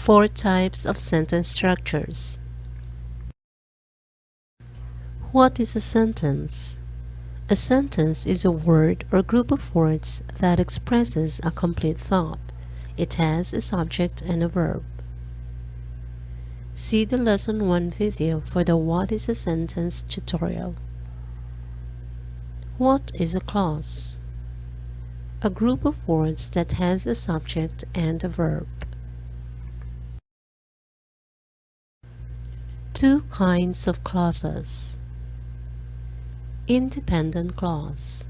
Four types of sentence structures. What is a sentence? A sentence is a word or group of words that expresses a complete thought. It has a subject and a verb. See the Lesson 1 video for the What is a Sentence tutorial. What is a clause? A group of words that has a subject and a verb. Two kinds of clauses. Independent clause.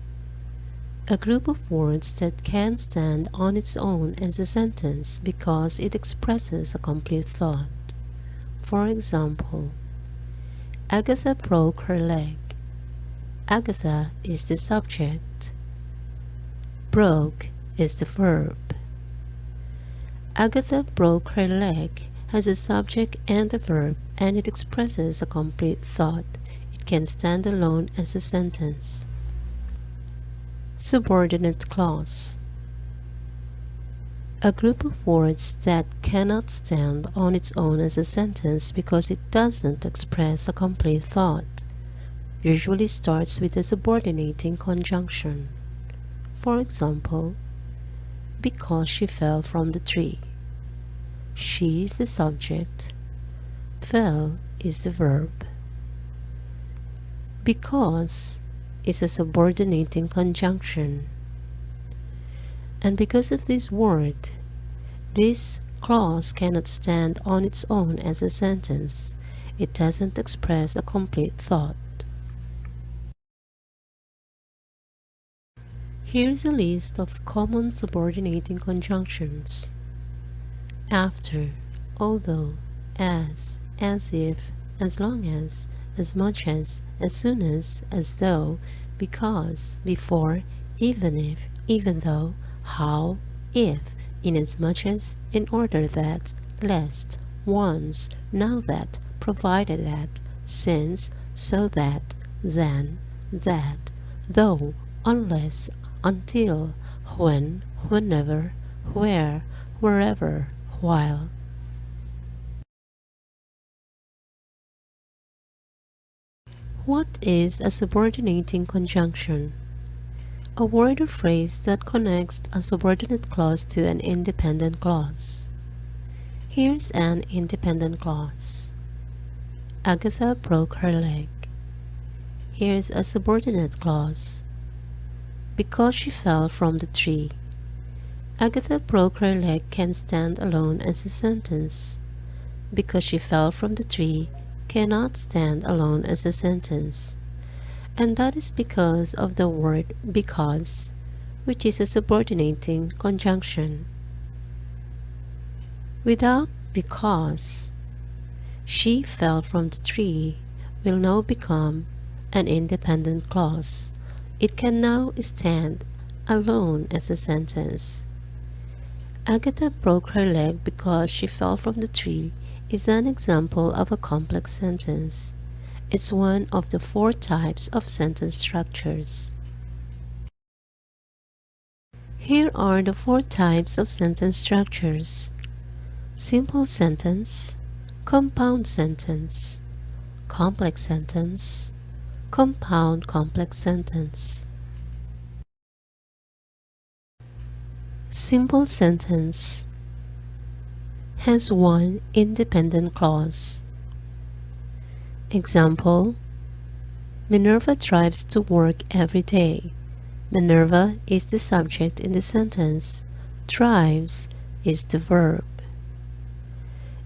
A group of words that can stand on its own as a sentence because it expresses a complete thought. For example, Agatha broke her leg. Agatha is the subject. Broke is the verb. Agatha broke her leg has a subject and a verb, and it expresses a complete thought. It can stand alone as a sentence. Subordinate clause. A group of words that cannot stand on its own as a sentence because it doesn't express a complete thought. Usually starts with a subordinating conjunction. For example, because she fell from the tree. She is the subject. Fell is the verb. Because is a subordinating conjunction. And because of this word, this clause cannot stand on its own as a sentence. It doesn't express a complete thought. Here's a list of common subordinating conjunctions. After, although, as if, as long as much as soon as though, because, before, even if, even though, how, if, inasmuch as, in order that, lest, once, now that, provided that, since, so that, then, that, though, unless, until, when, whenever, where, wherever, while. What is a subordinating conjunction? A word or phrase that connects a subordinate clause to an independent clause. Here's an independent clause. Agatha broke her leg. Here's a subordinate clause. Because she fell from the tree. Agatha broke her leg can stand alone as a sentence. Because she fell from the tree cannot stand alone as a sentence. And that is because of the word because, which is a subordinating conjunction. Without because, she fell from the tree will now become an independent clause. It can now stand alone as a sentence. Agatha broke her leg because she fell from the tree is an example of a complex sentence. It's one of the four types of sentence structures. Here are the four types of sentence structures. Simple sentence, compound sentence, complex sentence, compound complex sentence. Simple sentence has one independent clause. Example, Minerva drives to work every day. Minerva is the subject in the sentence. Drives is the verb.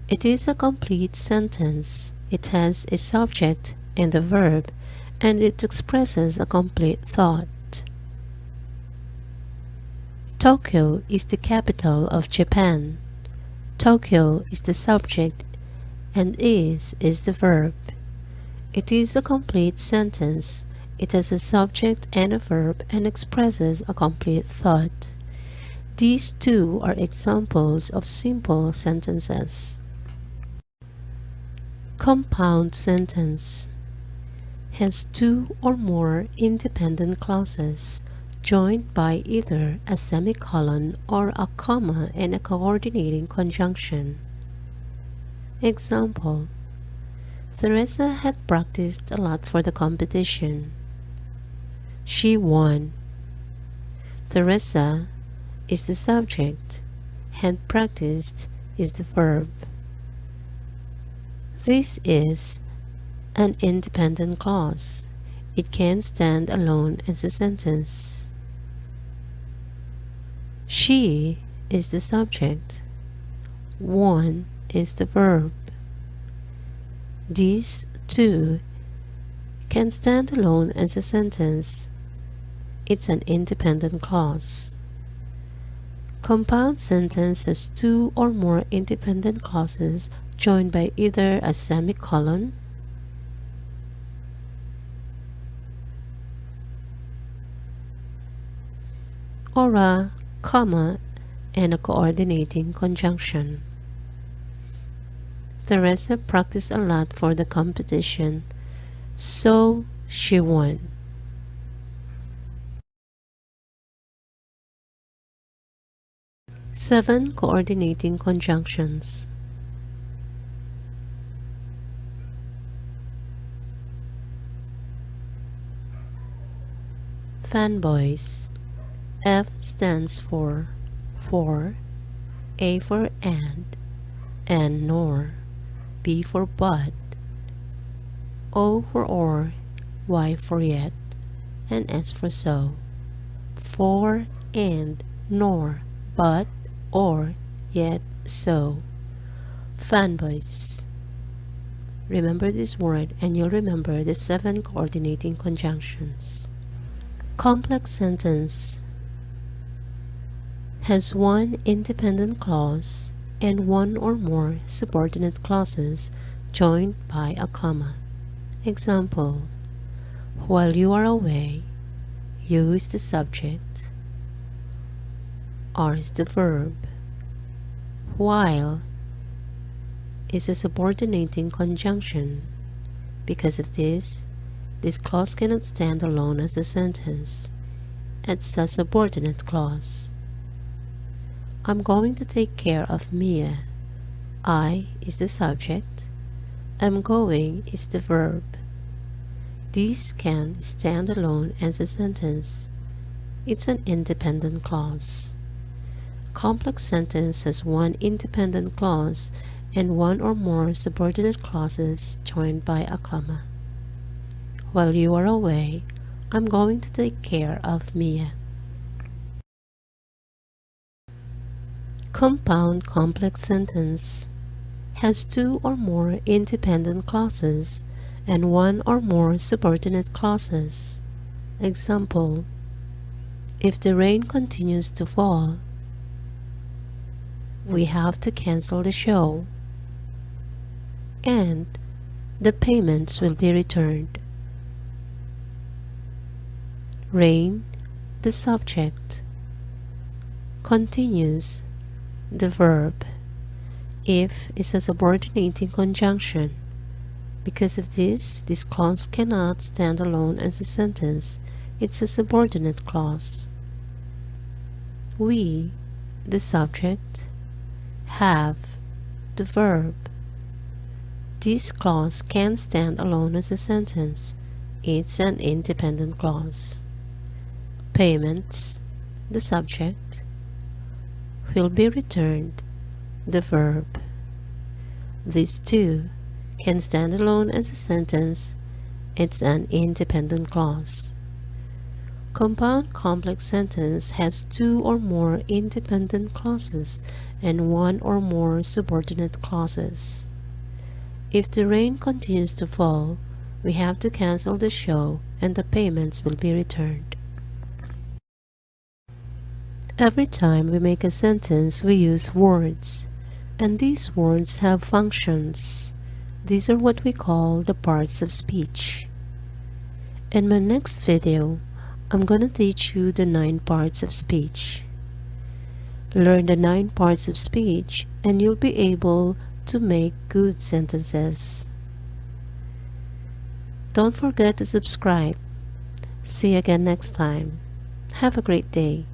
It is a complete sentence. It has a subject and a verb, and it expresses a complete thought. Tokyo is the capital of Japan. Tokyo is the subject and is the verb. It is a complete sentence. It has a subject and a verb and expresses a complete thought. These two are examples of simple sentences. Compound sentence has two or more independent clauses joined by either a semicolon or a comma and a coordinating conjunction. Example: Teresa had practiced a lot for the competition. She won. Teresa is the subject. Had practiced is the verb. This is an independent clause. It can stand alone as a sentence. She is the subject. Won is the verb. These two can stand alone as a sentence. It's an independent clause. Compound sentence has two or more independent clauses joined by either a semicolon or a comma and a coordinating conjunction. Teresa practiced a lot for the competition, so she won. Seven coordinating conjunctions. Fanboys. F stands for, A for and, N nor, B for but, O for or, Y for yet, and S for so. For, and, nor, but, or, yet, so. Fanboys. Remember this word and you'll remember the 7 coordinating conjunctions. Complex sentence has one independent clause and one or more subordinate clauses joined by a comma. Example: while you are away, you is the subject, are is the verb, while is a subordinating conjunction. Because of this clause cannot stand alone as a sentence. It's a subordinate clause. I'm going to take care of Mia. I is the subject. I'm going is the verb. These can stand alone as a sentence. It's an independent clause. Complex sentence has one independent clause and one or more subordinate clauses joined by a comma. While you are away, I'm going to take care of Mia. Compound complex sentence has two or more independent clauses and one or more subordinate clauses. Example: if the rain continues to fall, we have to cancel the show, and the payments will be returned. Rain, the subject. Continues, the verb. If is a subordinating conjunction. Because of this clause cannot stand alone as a sentence. It's a subordinate clause. We, the subject. Have, the verb. This clause can stand alone as a sentence. It's an independent clause. Payments, the subject. Will be returned, the verb. These two can stand alone as a sentence. It's an independent clause. Compound complex sentence has two or more independent clauses and one or more subordinate clauses. If the rain continues to fall, we have to cancel the show and the payments will be returned. Every time we make a sentence, we use words, and these words have functions. These are what we call the parts of speech. In my next video, I'm gonna teach you the 9 parts of speech. Learn the 9 parts of speech and you'll be able to make good sentences. Don't forget to subscribe. See you again next time. Have a great day.